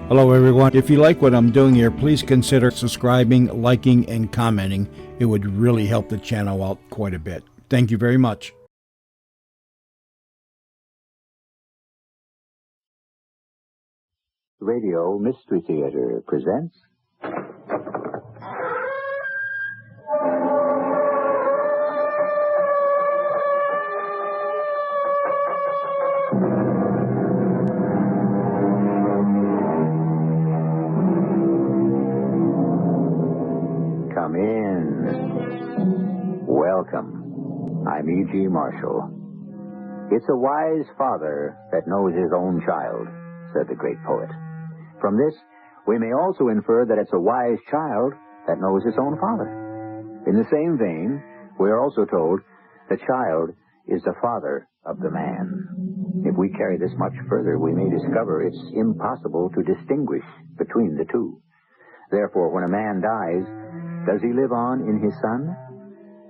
Hello, everyone. If you like what I'm doing here, please consider subscribing, liking, and commenting. It would really help the channel out quite a bit. Thank you very much. Radio Mystery Theater presents Come in. Welcome. I'm E.G. Marshall. It's a wise father that knows his own child, said the great poet. From this, we may also infer that it's a wise child that knows his own father. In the same vein, we are also told the child is the father of the man. If we carry this much further, we may discover it's impossible to distinguish between the two. Therefore, when a man dies, does he live on in his son?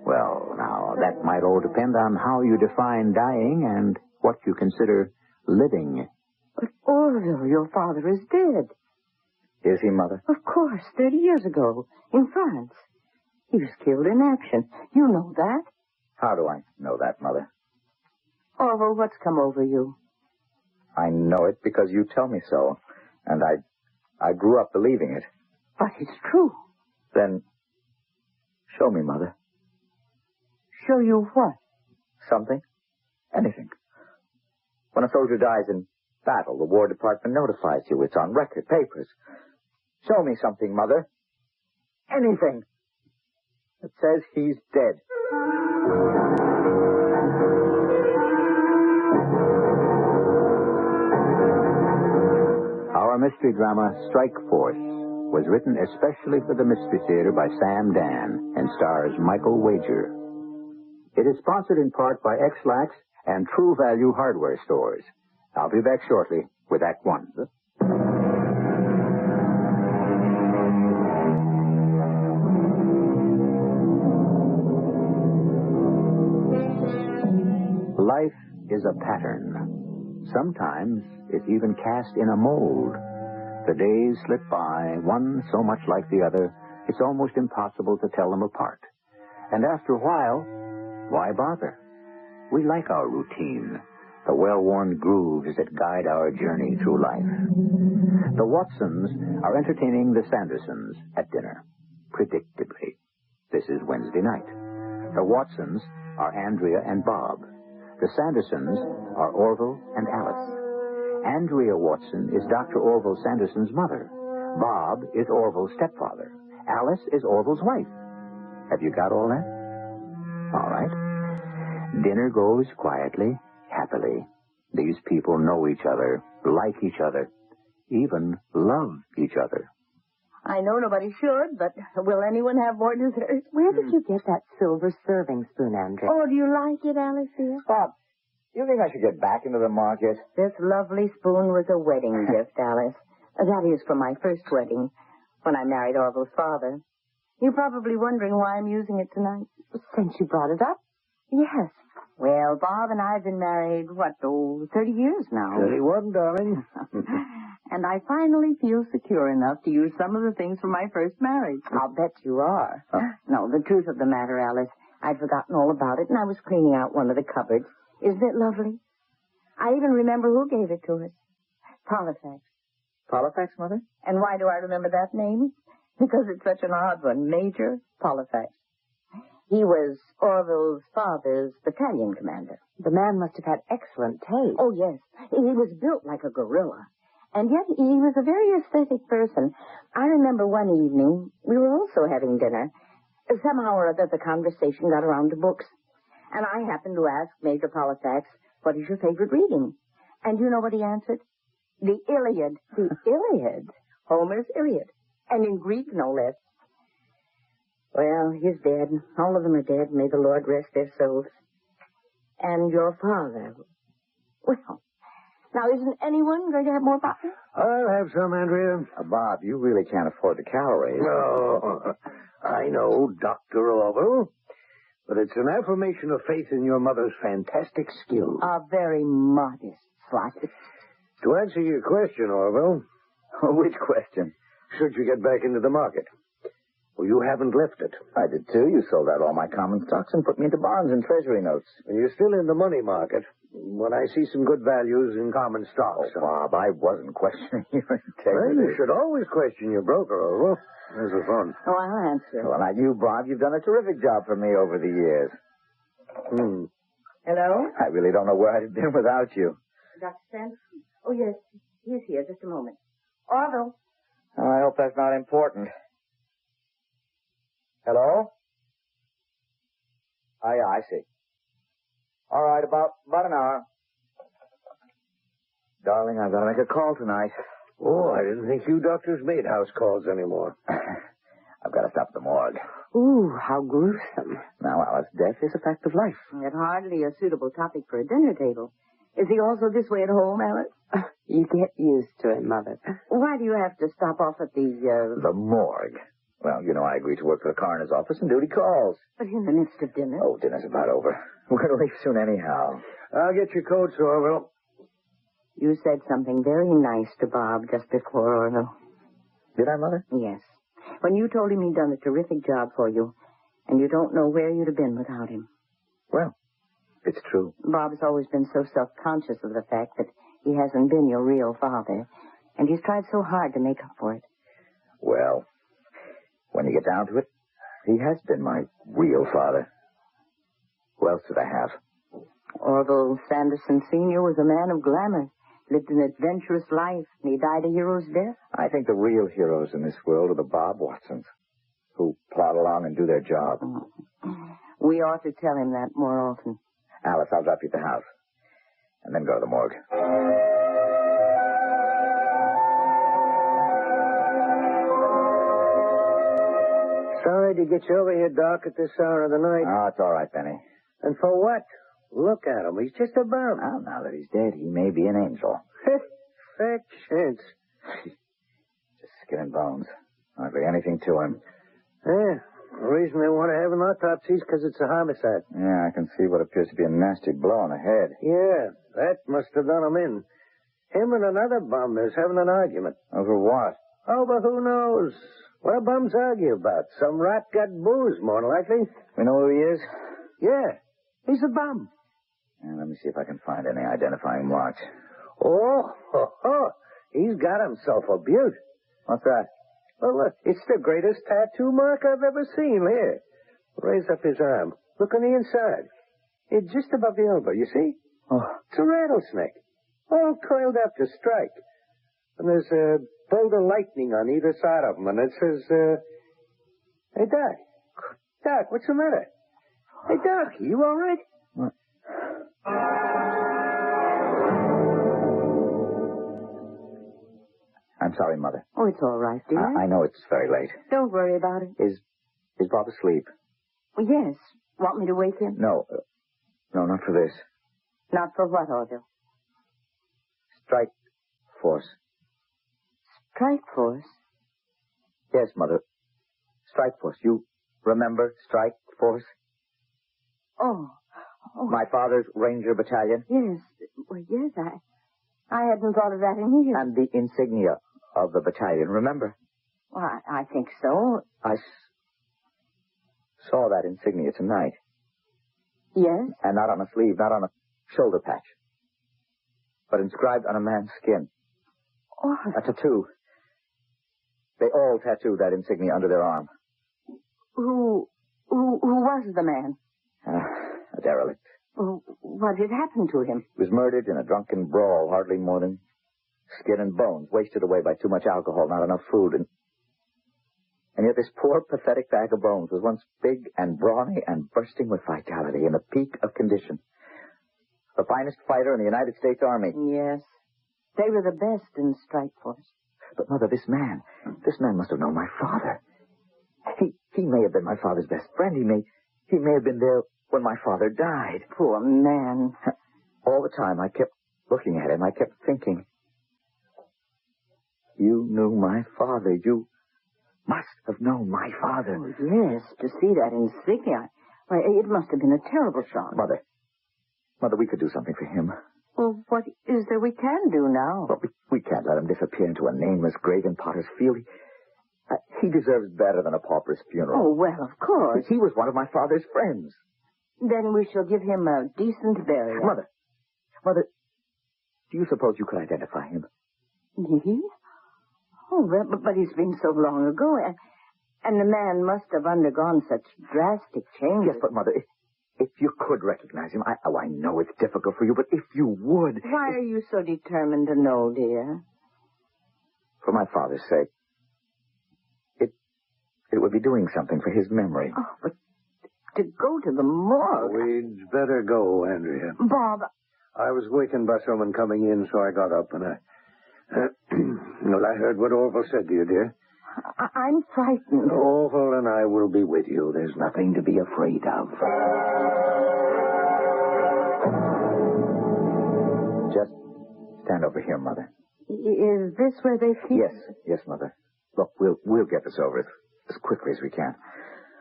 Well, now, that might all depend on how you define dying and what you consider living. But, Orville, your father is dead. Is he, Mother? Of course, 30 years ago, in France. He was killed in action. You know that. How do I know that, Mother? Orville, what's come over you? I know it because you tell me so, and I grew up believing it. But it's true. Then, show me, Mother. Show you what? Something. Anything. When a soldier dies in battle, the War Department notifies you. It's on record, papers. Show me something, Mother. Anything. It says he's dead. Our mystery drama, Strike Force, was written especially for the Mystery Theater by Sam Dan and stars Michael Wager. It is sponsored in part by X-Lax and True Value Hardware Stores. I'll be back shortly with Act One. Life is a pattern. Sometimes it's even cast in a mold. The days slip by, one so much like the other, it's almost impossible to tell them apart. And after a while, why bother? We like our routine, the well-worn grooves that guide our journey through life. The Watsons are entertaining the Sandersons at dinner, predictably. This is Wednesday night. The Watsons are Andrea and Bob. The Sandersons are Orville and Alice. Andrea Watson is Dr. Orville Sanderson's mother. Bob is Orville's stepfather. Alice is Orville's wife. Have you got all that? All right. Dinner goes quietly, happily. These people know each other, like each other, even love each other. I know nobody should, but will anyone have more dessert? Where did you get that silver serving spoon, Andrea? Oh, do you like it, Alice, dear? Bob, you think I should get back into the market? This lovely spoon was a wedding gift, Alice. That is, for my first wedding, when I married Orville's father. You're probably wondering why I'm using it tonight. Since you brought it up? Yes. Well, Bob and I have been married, 30 years now. 31, darling. And I finally feel secure enough to use some of the things from my first marriage. I'll bet you are. Huh? No, the truth of the matter, Alice, I'd forgotten all about it, and I was cleaning out one of the cupboards. Isn't it lovely? I even remember who gave it to us. Polifax. Polifax, Mother? And why do I remember that name? Because it's such an odd one. Major Polifax. He was Orville's father's battalion commander. The man must have had excellent taste. Oh, yes. He was built like a gorilla. And yet he was a very aesthetic person. I remember one evening, we were also having dinner. Somehow or other, the conversation got around to books. And I happened to ask Major Polifax, what is your favorite reading? And you know what he answered? The Iliad. The Iliad? Homer's Iliad. And in Greek, no less. Well, he's dead. All of them are dead. May the Lord rest their souls. And your father. Well, now isn't anyone going to have more papa? I'll have some, Andrea. Bob, you really can't afford the calories. No, I know, Dr. Orville. But it's an affirmation of faith in your mother's fantastic skill. A very modest slice. To answer your question, Orville, Which question? Should you get back into the market? Well, you haven't left it. I did too. You sold out all my common stocks and put me into bonds and treasury notes. And you're still in the money market. When I see some good values in common stocks. Oh, Bob, I wasn't questioning your Well, integrity. you should always question your broker, Orville. This is fun. Oh, I'll answer. Well, not you, Bob. You've done a terrific job for me over the years. Hello? I really don't know where I'd have been without you. Dr. Sanderson? Oh, yes. He's here. Just a moment. Orville. Oh, I hope that's not important. Hello? Oh, yeah, I see. All right, about an hour. Darling, I've got to make a call tonight. Oh, I didn't think you doctors made house calls anymore. I've got to stop at the morgue. Ooh, how gruesome. Now, Alice, death is a fact of life. That's hardly a suitable topic for a dinner table. Is he also this way at home, Alice? You get used to it, Mother. Why do you have to stop off at The morgue. Well, you know, I agreed to work for the coroner's office and duty calls. But in the midst of dinner? Oh, dinner's about over. We're going to leave soon anyhow. I'll get your coats, Orville. You said something very nice to Bob just before Orville. Did I, Mother? Yes. When you told him he'd done a terrific job for you, and you don't know where you'd have been without him. Well, it's true. Bob's always been so self-conscious of the fact that he hasn't been your real father, and he's tried so hard to make up for it. Well, when you get down to it, he has been my real father. Who else did I have? Orville Sanderson Sr. was a man of glamour, lived an adventurous life, and he died a hero's death. I think the real heroes in this world are the Bob Watsons, who plod along and do their job. We ought to tell him that more often. Alice, I'll drop you at the house, and then go to the morgue. Sorry to get you over here, Doc, at this hour of the night. Oh, it's all right, Benny. And for what? Look at him. He's just a bum. Well, now that he's dead, he may be an angel. Fat chance. Just skin and bones. Hardly anything to him. Yeah. The reason they want to have an autopsy is because it's a homicide. Yeah, I can see what appears to be a nasty blow on the head. Yeah, that must have done him in. Him and another bum is having an argument. Over what? Oh, but who knows? What do bums argue about? Some rat got booze, more than likely. We know who he is? Yeah, he's a bum. Yeah, let me see if I can find any identifying marks. Oh, he's got himself a beaut. What's that? Well, look, it's the greatest tattoo mark I've ever seen. Here, raise up his arm. Look on the inside. It's just above the elbow, you see? Oh. It's a rattlesnake, all coiled up to strike. And there's a bolt of lightning on either side of him, and it says, Hey, Doc. Doc, what's the matter? Hey, Doc, you all right? What? I'm sorry, Mother. Oh, it's all right, dear. I know it's very late. Don't worry about it. Is Bob asleep? Well, yes. Want me to wake him? No. No, not for this. Not for what, Orville? Strike force. Strike force? Yes, Mother. Strike force. You remember strike force? Oh. My father's Ranger Battalion? Yes. Well, yes, I hadn't thought of that in years. And the insignia of the battalion, remember? Well, I think so. I saw that insignia tonight. Yes? And not on a sleeve, not on a shoulder patch, but inscribed on a man's skin. Oh. A tattoo. They all tattooed that insignia under their arm. Who was the man? A derelict. Well, what had happened to him? He was murdered in a drunken brawl, hardly more than skin and bones, wasted away by too much alcohol, not enough food. And yet this poor, pathetic bag of bones was once big and brawny and bursting with vitality in the peak of condition. The finest fighter in the United States Army. Yes. They were the best in strike force. But, Mother, this man must have known my father. He may have been my father's best friend. He may have been there when my father died. Poor man. All the time I kept looking at him. I kept thinking, you knew my father. You must have known my father. Oh, yes, to see that insignia. Why, it must have been a terrible shock. Mother, we could do something for him. Well, what is there we can do now? Well, we can't let him disappear into a nameless grave in Potter's Field. He deserves better than a pauper's funeral. Oh, well, of course. He was one of my father's friends. Then we shall give him a decent burial. Mother, do you suppose you could identify him? Me? Oh, but it's been so long ago, and the man must have undergone such drastic changes. Yes, but Mother, if you could recognize him, I know it's difficult for you, but if you would... Why are you so determined to know, dear? For my father's sake. It would be doing something for his memory. Oh, but to go to the morgue... We'd better go, Andrea. Bob... I was wakened by someone coming in, so I got up and well, I heard what Orville said to you, dear. I'm frightened. Orville and I will be with you. There's nothing to be afraid of. Just stand over here, Mother. Is this where they keep... Yes, Mother. Look, we'll get this over as quickly as we can.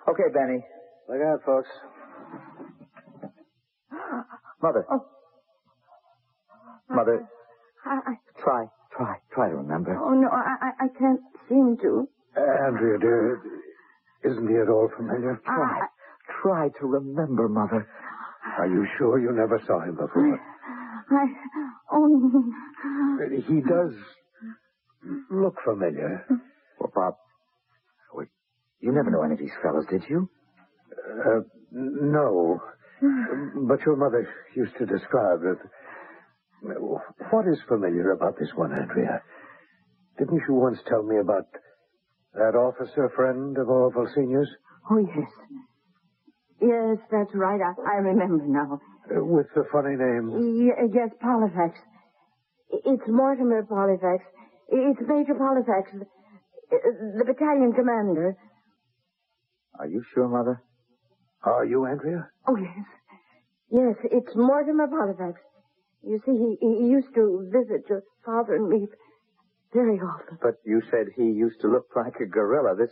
Okay, Benny. Look out, folks. Mother. Oh. Mother, I try to remember. Oh, no, I can't seem to. Andrea, dear, isn't he at all familiar? Try to remember, Mother. Are you sure you never saw him before? He does look familiar. Well, Bob, you never knew any of these fellows, did you? No. But your mother used to describe it. What is familiar about this one, Andrea? Didn't you once tell me about that officer friend of Orville Sr.'s? Oh, yes. Yes, that's right. I remember now. With the funny name? Yes, Polyfax. It's Mortimer Polyfax. It's Major Polyfax, the battalion commander. Are you sure, Mother? Are you, Andrea? Oh, yes. Yes, it's Mortimer Polyfax. You see, he used to visit your father and me very often. But you said he used to look like a gorilla. This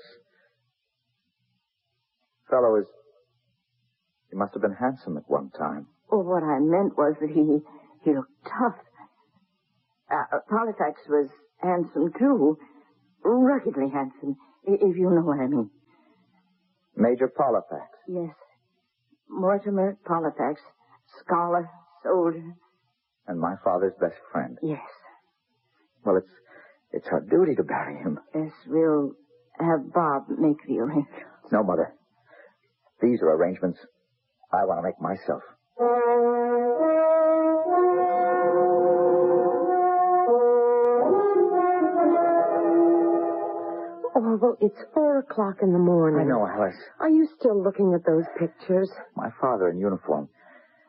fellow he must have been handsome at one time. Oh, what I meant was that he looked tough. Polyfax was handsome, too. Ruggedly handsome, if you know what I mean. Major Polyfax? Yes. Mortimer Polyfax, scholar, soldier. And my father's best friend? Yes. Well, it's our duty to bury him. Yes, we'll have Bob make the arrangements. No, Mother. These are arrangements I want to make myself. Although it's 4:00 in the morning. I know, Alice. Are you still looking at those pictures? My father in uniform.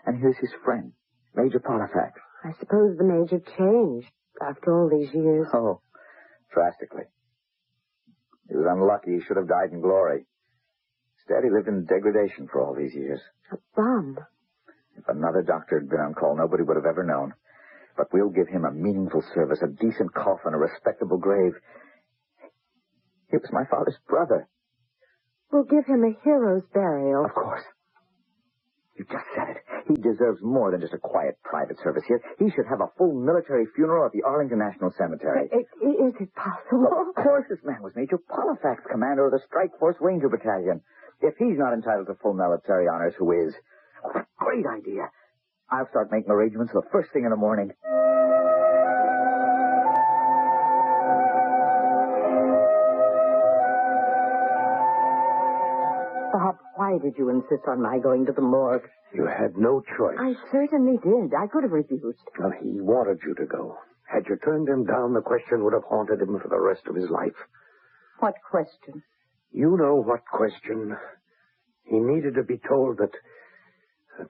And here's his friend, Major Polyfax. I suppose the Major changed after all these years. Oh, drastically. He was unlucky. He should have died in glory. Instead, he lived in degradation for all these years. A bum. If another doctor had been on call, nobody would have ever known. But we'll give him a meaningful service, a decent coffin, a respectable grave. He was my father's brother. We'll give him a hero's burial. Of course. You just said it. He deserves more than just a quiet private service here. He should have a full military funeral at the Arlington National Cemetery. Is it possible? Well, of course this man was Major Polyfax, commander of the Strike Force Ranger Battalion. If he's not entitled to full military honors, who is? Oh, great idea. I'll start making arrangements the first thing in the morning. Bob, why did you insist on my going to the morgue? You had no choice. I certainly did. I could have refused. Well, he wanted you to go. Had you turned him down, the question would have haunted him for the rest of his life. What question? You know what question. He needed to be told that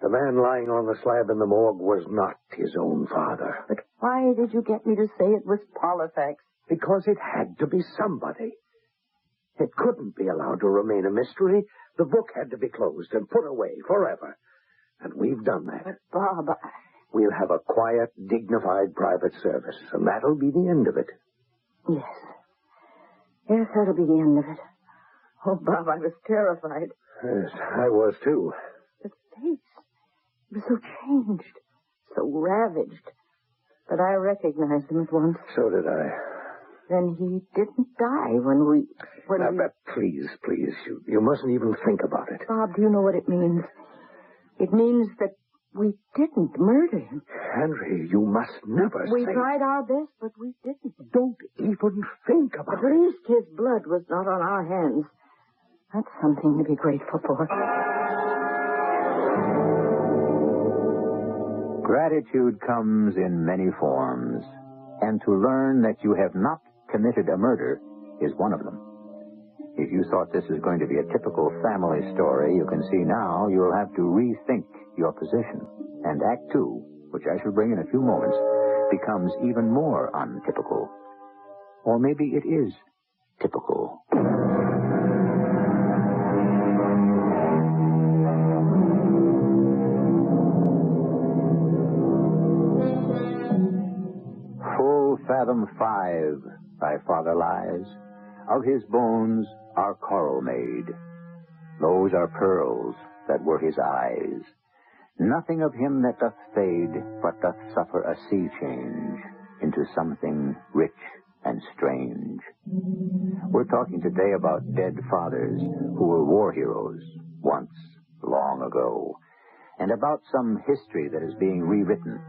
the man lying on the slab in the morgue was not his own father. But why did you get me to say it was Polyfax? Because it had to be somebody. It couldn't be allowed to remain a mystery. The book had to be closed and put away forever. And we've done that. But, Bob, We'll have a quiet, dignified private service, and that'll be the end of it. Yes. Yes, that'll be the end of it. Oh, Bob, I was terrified. Yes, I was too. The face. It was so changed. so ravaged. But I recognized him at once. So did I. Then he didn't die when we... Please, you mustn't even think about it. Bob, do you know what it means? It means that we didn't murder him. Henry, you must never We say... tried our best, but we didn't. Don't even think about At least his blood was not on our hands. That's something to be grateful for. Gratitude comes in many forms, and to learn that you have not committed a murder is one of them. If you thought this was going to be a typical family story, you can see now you'll have to rethink your position. And Act Two, which I shall bring in a few moments, becomes even more untypical. Or maybe it is typical. Full fathom 5, thy father lies. Of his bones are coral made. Those are pearls that were his eyes. Nothing of him that doth fade, but doth suffer a sea change into something rich and strange. We're talking today about dead fathers who were war heroes once, long ago, and about some history that is being rewritten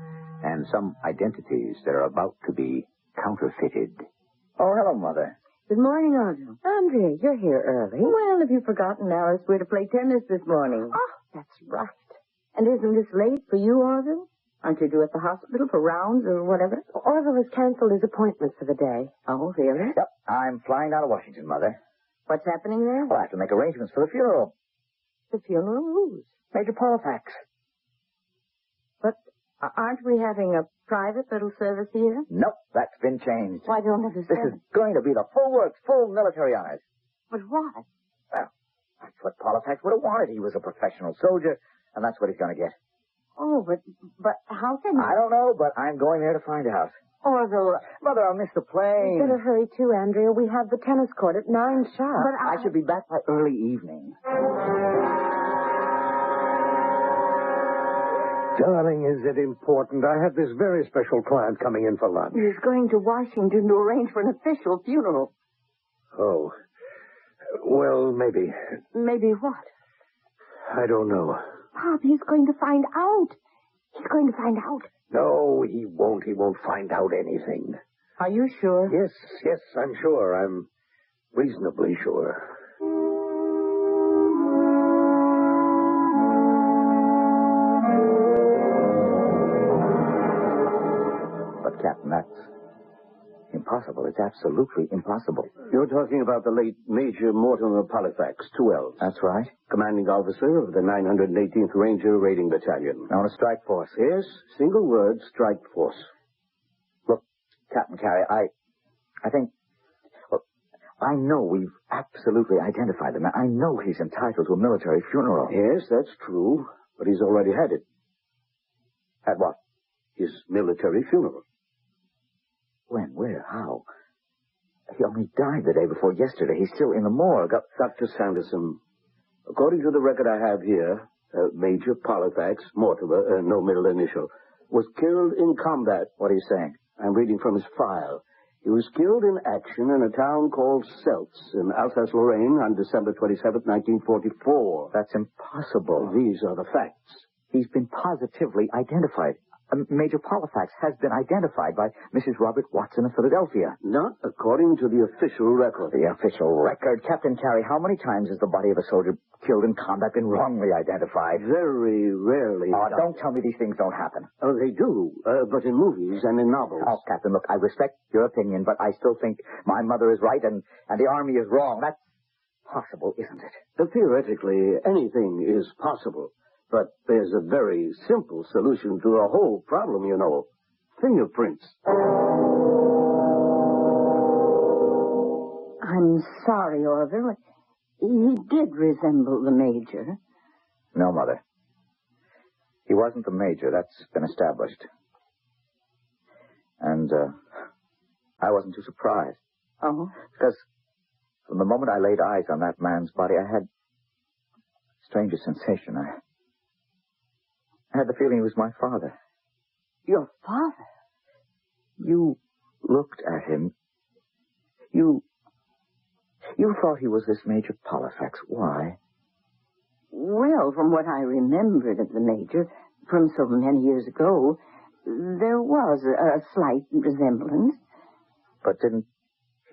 and some identities that are about to be counterfeited. Oh, hello, Mother. Good morning, Orville. Andrea, you're here early. Well, have you forgotten, Alice? We're to play tennis this morning. Oh, that's right. And isn't this late for you, Orville? Aren't you due at the hospital for rounds or whatever? Orville has canceled his appointment for the day. Oh, really? Yep, I'm flying down to Washington, Mother. What's happening there? Well, I have to make arrangements for the funeral. The funeral? Whose? Major Polifax. But aren't we having a private little service here? Nope, that's been changed. Well, I don't This understand. is going to be the full works, full military honors. But why? Well, that's what Polifax would have wanted. He was a professional soldier, and that's what he's going to get. Oh, but how can you... I don't know, but I'm going there to find out. Orville... Mother, I'll miss the You plane. better hurry, too, Andrea. We have the tennis court at 9 sharp. But I should be back by early evening. Darling, is it important? I have this very special client coming in for lunch. He's going to Washington to arrange for an official funeral. Oh. Well, maybe. Maybe what? I don't know. Pop, he's going to find out. He's going to find out. No, he won't. He won't find out anything. Are you sure? Yes, I'm sure. I'm reasonably sure. But, Captain, that's impossible. It's absolutely impossible. You're talking about the late Major Mortimer Polifax, 2Ls. That's right. Commanding officer of the 918th Ranger Raiding Battalion. On a strike force. Yes, single word, strike force. Look, Captain Carey, I think... Well, I know we've absolutely identified him. I know he's entitled to a military funeral. Yes, that's true, but he's already had it. At what? His military funeral. When? Where? How? He only died the day before yesterday. He's still in the morgue. Dr. Sanderson, according to the record I have here, Major Polifax, Mortimer, no middle initial, was killed in combat. What are you saying? I'm reading from his file. He was killed in action in a town called Seltz in Alsace-Lorraine on December 27, 1944. That's impossible. These are the facts. He's been positively identified. Major Polifax has been identified by Mrs. Robert Watson of Philadelphia. Not according to the official record. The official record? Captain Carey, how many times has the body of a soldier killed in combat been wrongly identified? Very rarely. Oh, don't tell me these things don't happen. Oh, they do, but in movies and in novels. Oh, Captain, look, I respect your opinion, but I still think my mother is right and the Army is wrong. That's possible, isn't it? Theoretically, anything is possible. But there's a very simple solution to the whole problem, you know. Fingerprints. I'm sorry, Orville. He did resemble the Major. No, Mother. He wasn't the Major. That's been established. And, I wasn't too surprised. Oh? Because from the moment I laid eyes on that man's body, I had a strangest sensation. I had the feeling he was my father. Your father? You looked at him. You thought he was this Major Polifax. Why? Well, from what I remembered of the Major, from so many years ago, there was a slight resemblance. But didn't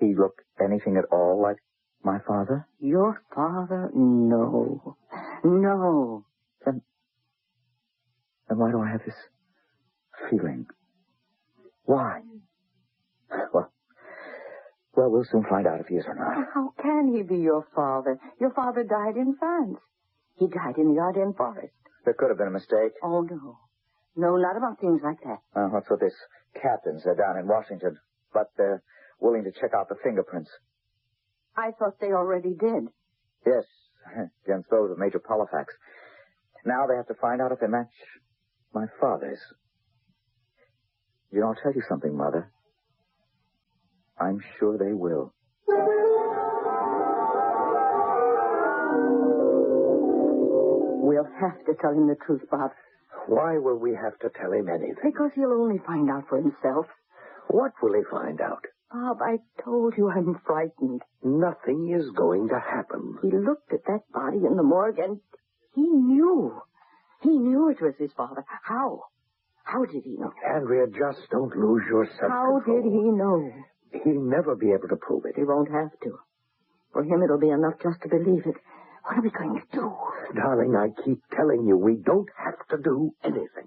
he look anything at all like my father? Your father? No. No. Then why do I have this feeling? Why? Well, we'll soon find out if he is or not. How can he be your father? Your father died in France. He died in the Ardennes forest. There could have been a mistake. Oh, no. No, not about things like that. That's what this captain said down in Washington. But they're willing to check out the fingerprints. I thought they already did. Yes, against those of Major Polifax. Now they have to find out if they match my father's. You know, I'll tell you something, Mother. I'm sure they will. We'll have to tell him the truth, Bob. Why will we have to tell him anything? Because he'll only find out for himself. What will he find out? Bob, I told you I'm frightened. Nothing is going to happen. He looked at that body in the morgue and he knew. He knew it was his father. How? How did he know? Andrea, just don't lose your self-control. How did he know? He'll never be able to prove it. He won't have to. For him, it'll be enough just to believe it. What are we going to do? Darling, I keep telling you, we don't have to do anything.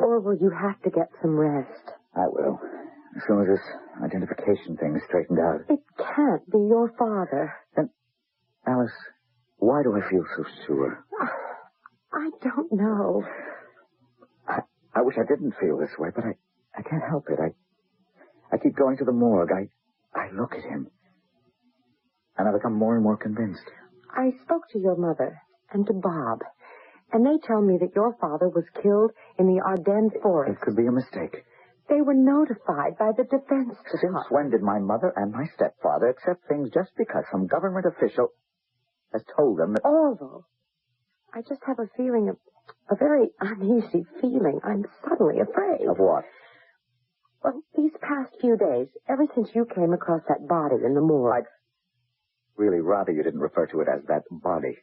Orville, you have to get some rest. I will. As soon as this identification thing is straightened out. It can't be your father. Then, Alice, why do I feel so sure? I don't know. I wish I didn't feel this way, but I can't help it. I keep going to the morgue. I look at him. And I become more and more convinced. I spoke to your mother and to Bob, and they tell me that your father was killed in the Ardennes forest. It could be a mistake. They were notified by the Defense Since Department. when did my mother and my stepfather accept things just because some government official has told them that... Orville, I just have a feeling of a very uneasy feeling. I'm suddenly afraid. Of what? Well, these past few days, ever since you came across that body in the morgue... I'd really rather you didn't refer to it as that body.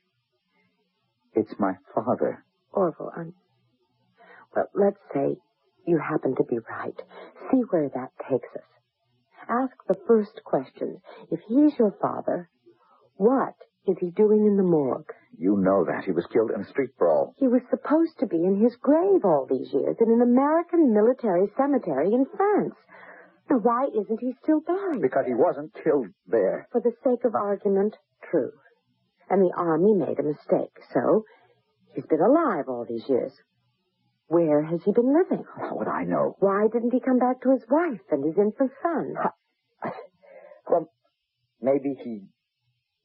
It's my father. Orville, well, let's say you happen to be right. See where that takes us. Ask the first question. If he's your father, what is he doing in the morgue? You know that. He was killed in a street brawl. He was supposed to be in his grave all these years in an American military cemetery in France. Now, why isn't he still buried? Because he wasn't killed there. For the sake of argument, true. And the Army made a mistake, so he's been alive all these years. Where has he been living? How would I know? Why didn't he come back to his wife and his infant son? Well, maybe he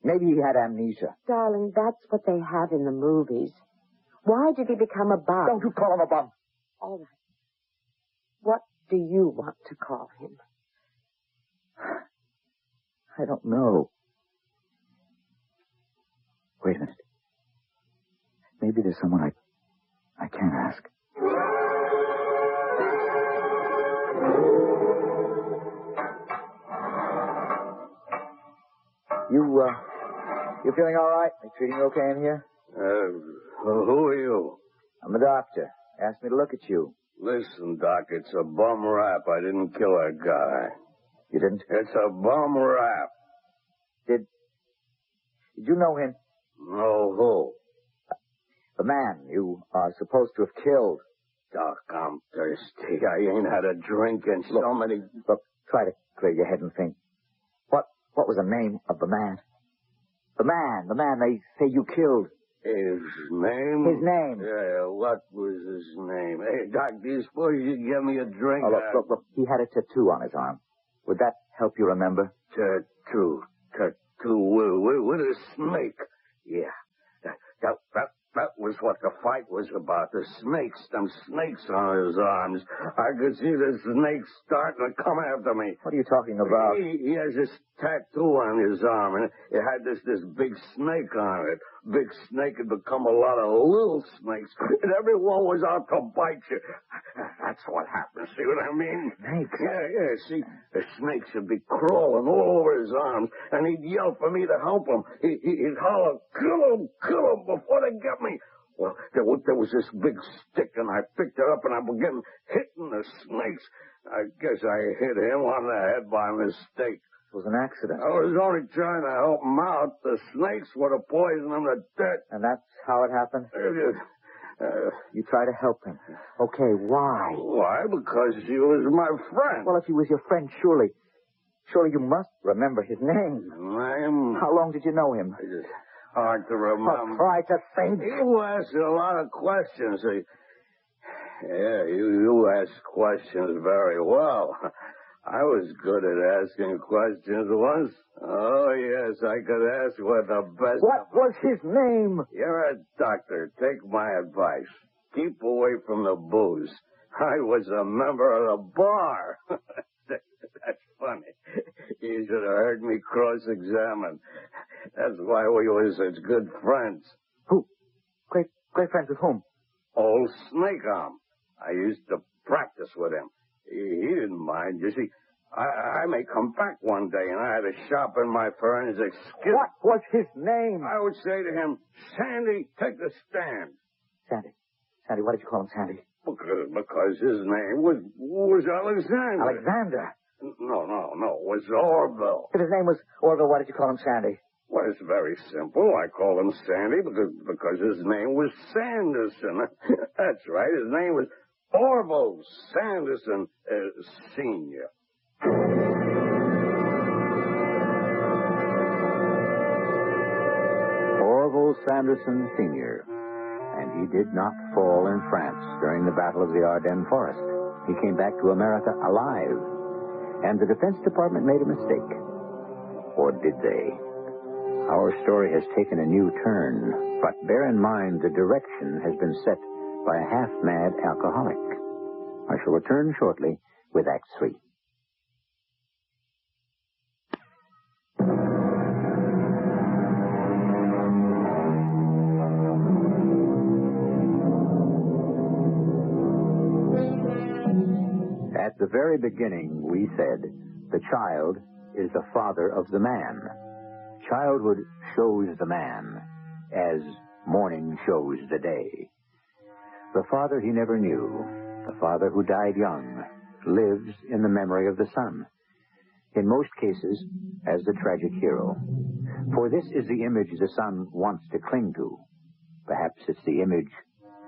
had amnesia. Darling, that's what they have in the movies. Why did he become a bum? Don't you call him a bum. All right. What do you want to call him? I don't know. Wait a minute. Maybe there's someone I can ask. You feeling all right? They treating you okay in here? Who are you? I'm the doctor. Asked me to look at you. Listen, Doc, it's a bum rap. I didn't kill a guy. You didn't? It's a bum rap. Did you know him? No, who? The man you are supposed to have killed. Doc, I'm thirsty. I ain't had a drink in so many... Look, try to clear your head and think. What was the name of the man? The man they say you killed. His name? His name. Yeah, what was his name? Hey, Doc, do you suppose you could get me a drink? Oh, look. He had a tattoo on his arm. Would that help you remember? Tattoo with a snake. Yeah. That was what the fight was about. The snakes, them snakes on his arms. I could see the snakes starting to come after me. What are you talking about? He has this tattoo on his arm, and it had this big snake on it. Big snake had become a lot of little snakes, and everyone was out to bite you. That's what happened. See what I mean? Snakes? Yeah. See, the snakes would be crawling all over his arms, and he'd yell for me to help him. He'd holler, kill him before they get me. Well, there was this big stick, and I picked it up, and I began hitting the snakes. I guess I hit him on the head by mistake. It was an accident. I was only trying to help him out. The snakes would have poisoned him to death. And that's how it happened? You try to help him. Okay, why? Why? Because he was my friend. Well, if he was your friend, surely you must remember his name. Name? How long did you know him? It's hard to remember. Try to think. You ask a lot of questions. Yeah, you ask questions very well. I was good at asking questions once. Oh, yes, I could ask what the best... What was his name? You're a doctor. Take my advice. Keep away from the booze. I was a member of the bar. That's funny. You should have heard me cross-examine. That's why we were such good friends. Who? Great friends with whom? Old Snake Arm. I used to practice with him. He didn't mind. You see, I may come back one day, and I had to sharpen my forensic skill. What was his name? I would say to him, Sandy, take the stand. Sandy. Sandy, why did you call him Sandy? Because his name was Alexander. Alexander? No. It was Orville. If his name was Orville, why did you call him Sandy? Well, it's very simple. I call him Sandy because his name was Sanderson. That's right. His name was Orville Sanderson Sr. Orville Sanderson Sr. And he did not fall in France during the Battle of the Ardennes Forest. He came back to America alive. And the Defense Department made a mistake. Or did they? Our story has taken a new turn, but bear in mind the direction has been set by a half-mad alcoholic. I shall return shortly with Act 3. At the very beginning, we said, the child is the father of the man. Childhood shows the man, as morning shows the day. The father he never knew, the father who died young, lives in the memory of the son, in most cases as the tragic hero. For this is the image the son wants to cling to. Perhaps it's the image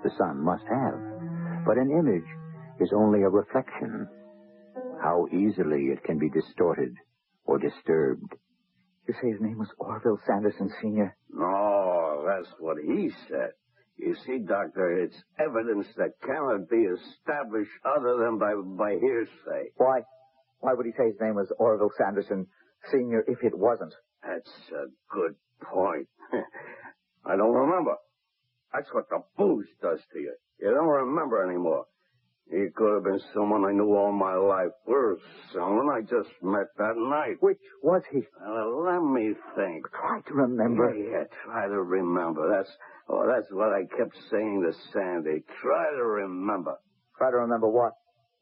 the son must have. But an image is only a reflection. How easily it can be distorted or disturbed. You say his name was Orville Sanderson Sr.? No, that's what he said. You see, Doctor, it's evidence that cannot be established other than by hearsay. Why would he say his name was Orville Sanderson Sr. if it wasn't? That's a good point. I don't remember. That's what the booze does to you. You don't remember anymore. He could have been someone I knew all my life, or someone I just met that night. Which was he? Let me think. Try to remember. Yeah, try to remember. That's what I kept saying to Sandy. Try to remember. Try to remember what?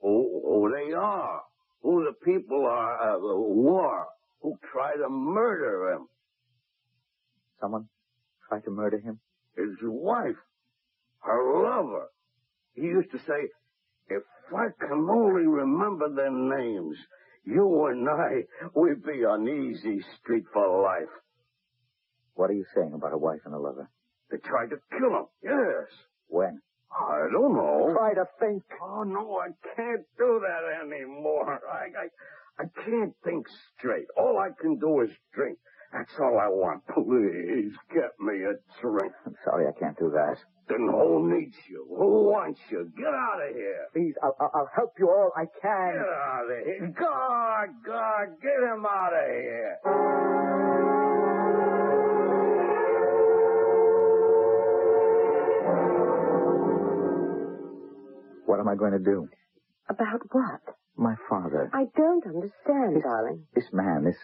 Who they are. Who the people are who tried to murder him. Someone tried to murder him? His wife. Her lover. He used to say, if I can only remember their names, you and I, we'd be on easy street for life. What are you saying about a wife and a lover? They tried to kill him, yes. When? I don't know. Try to think. Oh, no, I can't do that anymore. I can't think straight. All I can do is drink. That's all I want. Please, get me a drink. I'm sorry, I can't do that. Then who needs you? Who wants you? Get out of here. Please, I'll help you all I can. Get out of here. God, get him out of here. What am I going to do? About what? My father. I don't understand, darling. This man, this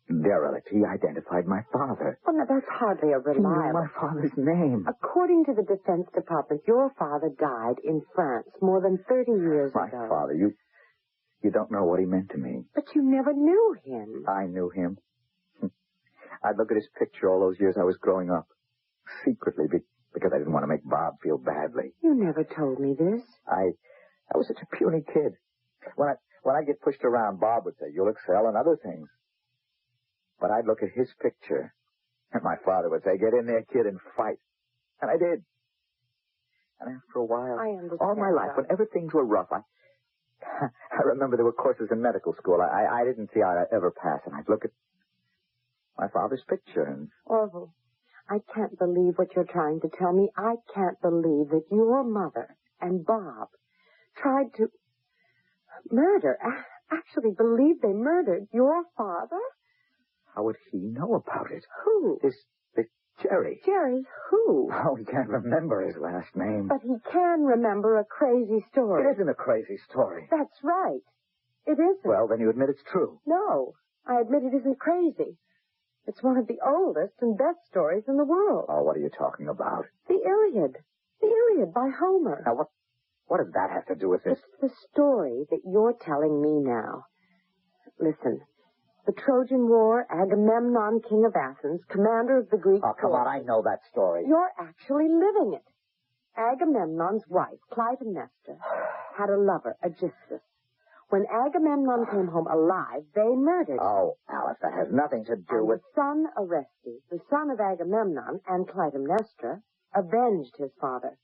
derelict, he identified my father. Well, now, that's hardly a He knew reliable... my father's name. According to the Defense Department, your father died in France more than 30 years My ago. father, you don't know what he meant to me. But you never knew him. I knew him. I'd look at his picture all those years I was growing up, secretly, because I didn't want to make Bob feel badly. You never told me this. I was such a puny kid. When I get pushed around, Bob would say, "You'll excel in other things." But I'd look at his picture, and my father would say, "Get in there, kid, and fight." And I did. And after a while, I understand, all my life, whenever things were rough, I remember there were courses in medical school I didn't see I'd ever pass, and I'd look at my father's picture and... Orville, I can't believe what you're trying to tell me. I can't believe that your mother and Bob tried to murder, actually believe they murdered your father? How would he know about it? Who? This Jerry. Jerry who? Oh, he can't remember his last name. But he can remember a crazy story. It isn't a crazy story. That's right. It isn't. Well, then you admit it's true. No, I admit it isn't crazy. It's one of the oldest and best stories in the world. Oh, what are you talking about? The Iliad. The Iliad by Homer. Now, what does that have to do with this? It's the story that you're telling me now. Listen. The Trojan War, Agamemnon, king of Athens, commander of the Greek Oh, come on, I know that story. You're actually living it. Agamemnon's wife, Clytemnestra, had a lover, Aegisthus. When Agamemnon came home alive, they murdered him. Oh, Alice, that has nothing to do And with... the son Orestes, the son of Agamemnon and Clytemnestra, avenged his father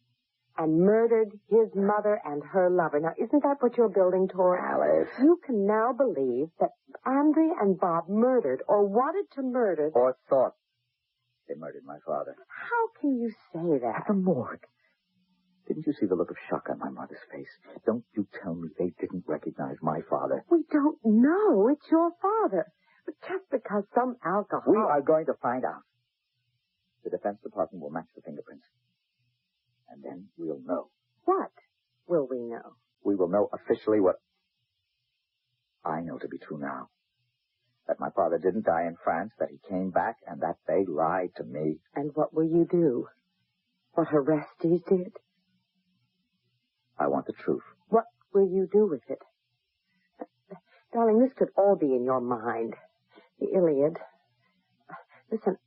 and murdered his mother and her lover. Now, isn't that what you're building toward? Alice. You can now believe that Andrea and Bob murdered or wanted to murder... Or thought they murdered my father. How can you say that? At the morgue. Didn't you see the look of shock on my mother's face? Don't you tell me they didn't recognize my father. We don't know it's your father. But just because some alcohol... We are going to find out. The Defense Department will match the fingerprints. And then we'll know. What will we know? We will know officially what I know to be true now. That my father didn't die in France, that he came back, and that they lied to me. And what will you do? What Orestes did? I want the truth. What will you do with it? Darling, this could all be in your mind. The Iliad. Listen,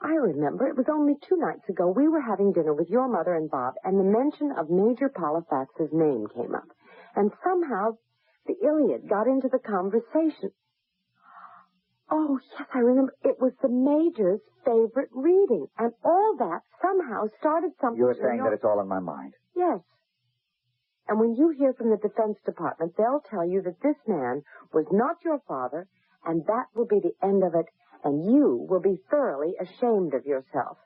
I remember it was only 2 nights ago we were having dinner with your mother and Bob, and the mention of Major Polifax's name came up. And somehow the Iliad got into the conversation. Oh, yes, I remember. It was the Major's favorite reading, and all that somehow started something... You're saying that it's all in my mind? Yes. And when you hear from the Defense Department, they'll tell you that this man was not your father, and that will be the end of it, and you will be thoroughly ashamed of yourself.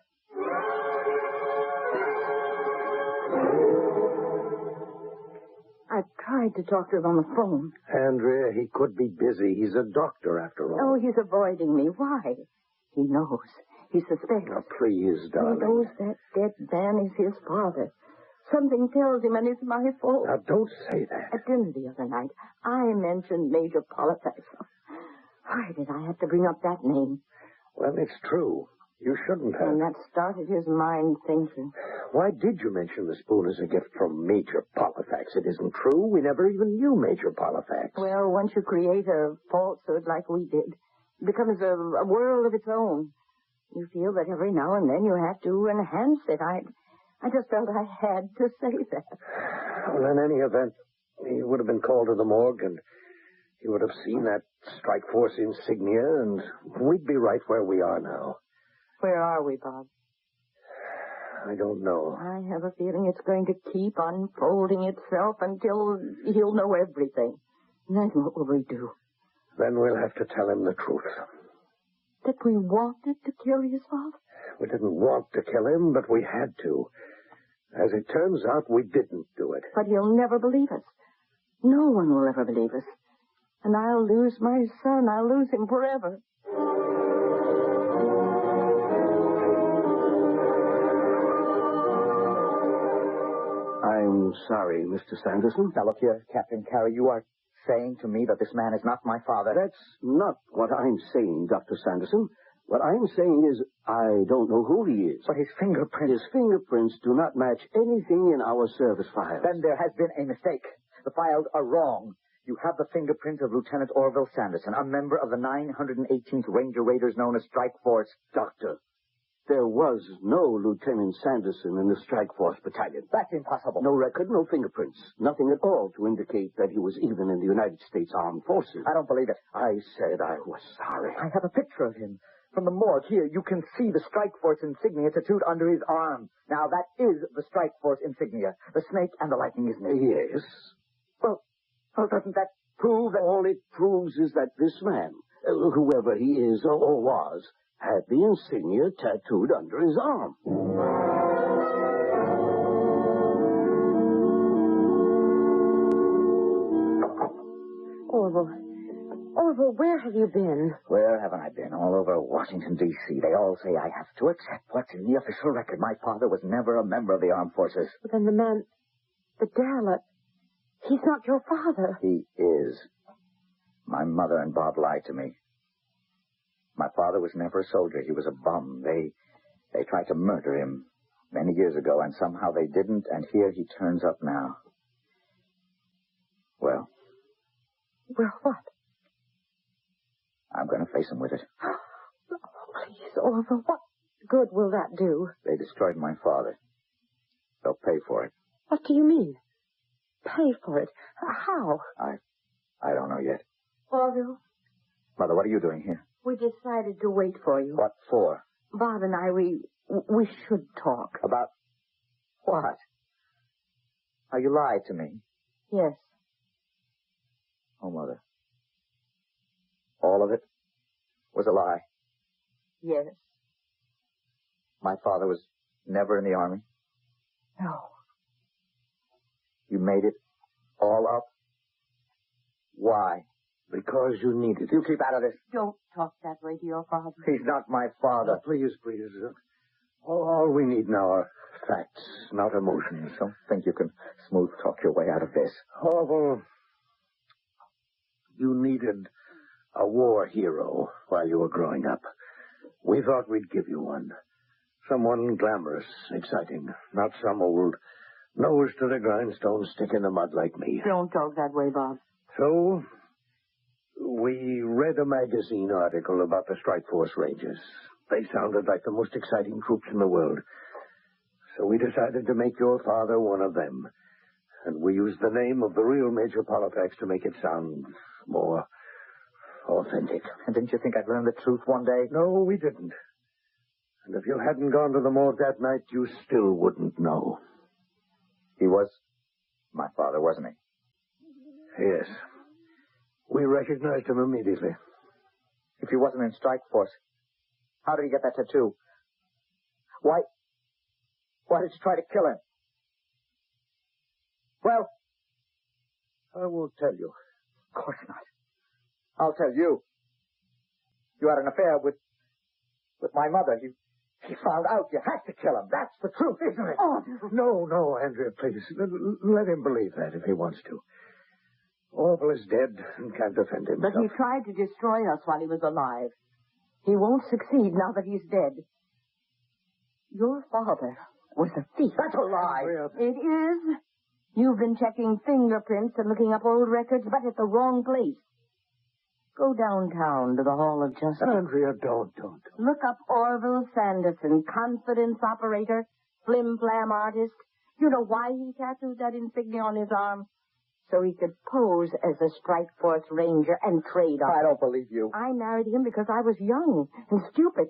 I've tried to talk to him on the phone. Andrea, he could be busy. He's a doctor, after all. Oh, he's avoiding me. Why? He knows. He suspects. Now, please, darling. He knows that dead man is his father. Something tells him, and it's my fault. Now, don't say that. At dinner the other night, I mentioned Major Polifax. Why did I have to bring up that name? Well, it's true. You shouldn't have. And that started his mind thinking. Why did you mention the spoon as a gift from Major Polifax? It isn't true. We never even knew Major Polifax. Well, once you create a falsehood like we did, it becomes a world of its own. You feel that every now and then you have to enhance it. I just felt I had to say that. Well, in any event, he would have been called to the morgue, and he would have seen that strike force insignia, and we'd be right where we are now. Where are we, Bob? I don't know. I have a feeling it's going to keep unfolding itself until he'll know everything. Then what will we do? Then we'll have to tell him the truth. That we wanted to kill his father? We didn't want to kill him, but we had to. As it turns out, we didn't do it. But he'll never believe us. No one will ever believe us. And I'll lose my son. I'll lose him forever. I I'm sorry, Mr. Sanderson. Now, look here, Captain Carey, you are saying to me that this man is not my father. That's not what I'm saying, Dr. Sanderson. What I'm saying is I don't know who he is. But his fingerprints... His fingerprints do not match anything in our service files. Then there has been a mistake. The files are wrong. You have the fingerprint of Lieutenant Orville Sanderson, a member of the 918th Ranger Raiders known as Strike Force. Doctor, there was no Lieutenant Sanderson in the Strike Force Battalion. That's impossible. No record, no fingerprints. Nothing at all to indicate that he was even in the United States Armed Forces. I don't believe it. I said I was sorry. I have a picture of him. From the morgue here, you can see the Strike Force insignia tattooed under his arm. Now, that is the Strike Force insignia. The snake and the lightning, isn't it? Yes. Well, doesn't that prove that... All it proves is that this man, whoever he is or was, had the insignia tattooed under his arm. Orville, where have you been? Where haven't I been? All over Washington, D.C. They all say I have to accept what's in the official record. My father was never a member of the armed forces. But then the man, the derelict, he's not your father. He is. My mother and Bob lied to me. My father was never a soldier. He was a bum. They tried to murder him many years ago, and somehow they didn't, and here he turns up now. Well? Well, what? I'm going to face him with it. Oh, please, Orville, what good will that do? They destroyed my father. They'll pay for it. What do you mean? Pay for it? How? I don't know yet. Orville, Mother, what are you doing here? we decided to wait for you. What for? Bob and I, we should talk. About what? Oh, you lied to me. Yes. Oh, Mother. All of it was a lie. Yes. My father was never in the Army. No. You made it all up? Why? Because you needed it. You keep out of this. Don't talk that way to your father. He's not my father. Please. All we need now are facts, not emotions. Don't think you can smooth talk your way out of this. Orville, you needed a war hero while you were growing up. We thought we'd give you one. Someone glamorous, exciting, not some old nose to the grindstone stick in the mud like me. Don't talk that way, Bob. So, we read a magazine article about the Strike Force Rangers. They sounded like the most exciting troops in the world. So we decided to make your father one of them. And we used the name of the real Major Polifax to make it sound more authentic. And didn't you think I'd learn the truth one day? No, we didn't. And if you hadn't gone to the morgue that night, you still wouldn't know. He was my father, wasn't he? Yes. We recognized him immediately. If he wasn't in Strike Force, how did he get that tattoo? Why did you try to kill him? Well, I won't tell you. of course not. I'll tell you. You had an affair with my mother. He found out you had to kill him. That's the truth, isn't it? Oh, No, Andrea, please. Let him believe that if he wants to. Orville is dead and can't defend himself. but he tried to destroy us while he was alive. He won't succeed now that he's dead. Your father was a thief. That's a lie. Andrea, It is. You've been checking fingerprints and looking up old records, but at the wrong place. Go downtown to the Hall of Justice. Andrea, don't. Look up Orville Sanderson, confidence operator, flim-flam artist. You know why he tattooed that insignia on his arm? So he could pose as a Strike Force Ranger and trade on I it. don't believe you. I married him because I was young and stupid.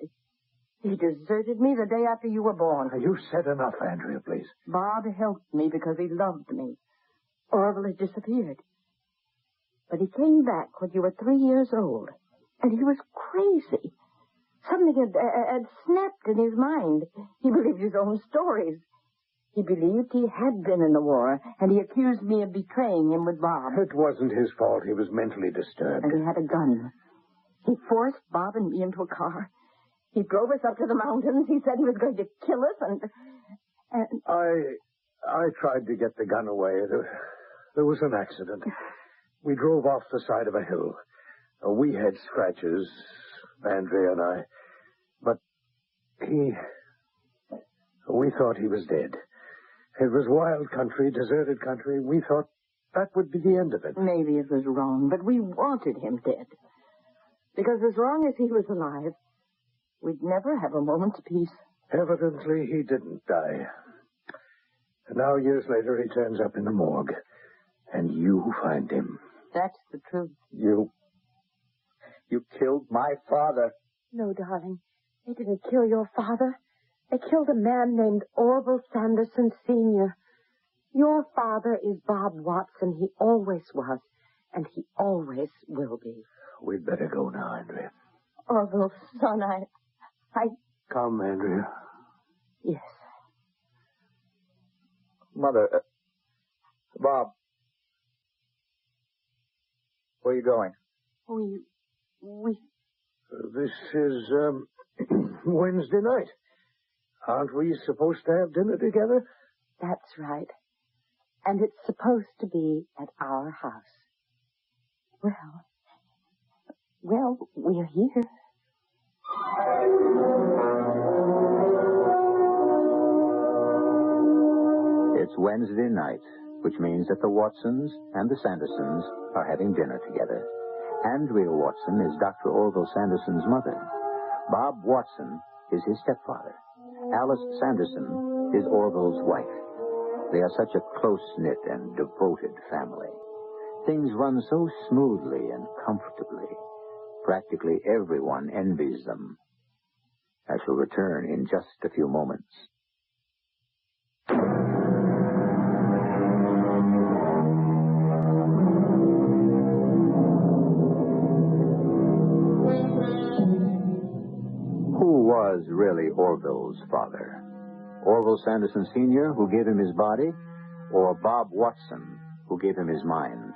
He deserted me the day after you were born. You've said enough, Andrea, please. Bob helped me because he loved me. Orville had disappeared. But he came back when you were 3 years old, and he was crazy. Something had snapped in his mind. He believed his own stories. He believed he had been in the war, and he accused me of betraying him with Bob. It wasn't his fault. He was mentally disturbed. And he had a gun. He forced Bob and me into a car. He drove us up to the mountains. He said he was going to kill us, and I tried to get the gun away. There was an accident. We drove off the side of a hill. We had scratches, Andrea and I. But we thought he was dead. It was wild country, deserted country. We thought that would be the end of it. Maybe it was wrong, but we wanted him dead. Because as long as he was alive, we'd never have a moment's peace. Evidently, he didn't die. And now, years later, he turns up in the morgue. And you find him. That's the truth. You killed my father. No, darling. They didn't kill your father. They killed a man named Orville Sanderson Sr. Your father is Bob Watson. He always was, and he always will be. We'd better go now, Andrea. Orville, son, I... Come, Andrea. Yes. Mother, Bob, where are you going? We... This is, Wednesday night. Aren't we supposed to have dinner together? That's right. And it's supposed to be at our house. Well, we're here. It's Wednesday night, which means that the Watsons and the Sandersons are having dinner together. Andrea Watson is Dr. Orville Sanderson's mother. Bob Watson is his stepfather. Alice Sanderson is Orville's wife. They are such a close-knit and devoted family. Things run so smoothly and comfortably. Practically everyone envies them. I shall return in just a few moments. Who was really Orville's father? Orville Sanderson Sr., who gave him his body, or Bob Watson, who gave him his mind?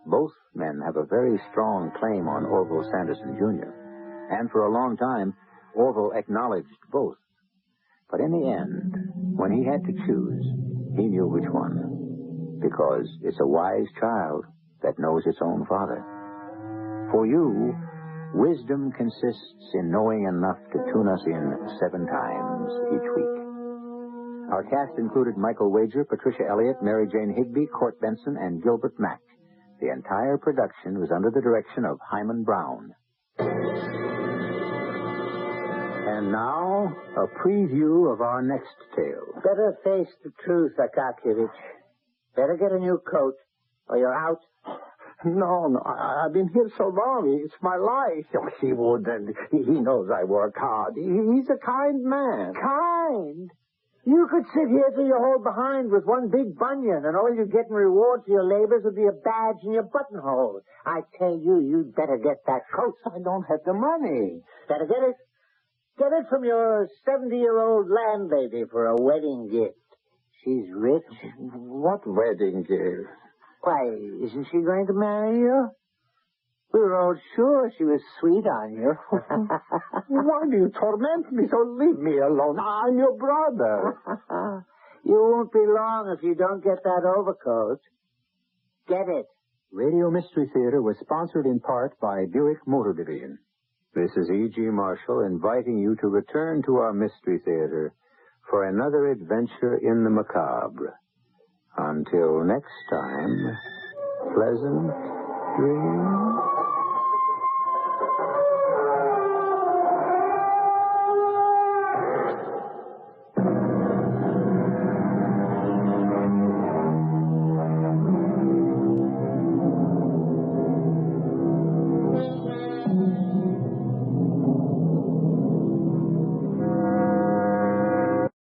Both men have a very strong claim on Orville Sanderson Jr., and for a long time, Orville acknowledged both. But in the end, when he had to choose, he knew which one, because it's a wise child that knows its own father. For you, wisdom consists in knowing enough to tune us in 7 times each week. Our cast included Michael Wager, Patricia Elliott, Mary Jane Higby, Court Benson, and Gilbert Mack. The entire production was under the direction of Hyman Brown. And now, a preview of our next tale. Better face the truth, Akakievich. Better get a new coat, or you're out. No, I've been here so long. It's my life. Oh, he wouldn't. He knows I work hard. He's a kind man. Kind? You could sit here till you're all behind with one big bunion, and all you get in reward for your labors would be a badge in your buttonhole. I tell you, you'd better get that coat. I don't have the money. Better get it. Get it from your 70-year-old landlady for a wedding gift. She's rich. What wedding gift? Why, isn't she going to marry you? We were all sure she was sweet on you. Why do you torment me so? Leave me alone. I'm your brother. You won't be long if you don't get that overcoat. Get it. Radio Mystery Theater was sponsored in part by Buick Motor Division. This is E.G. Marshall inviting you to return to our Mystery Theater for another adventure in the macabre. Until next time, pleasant dreams.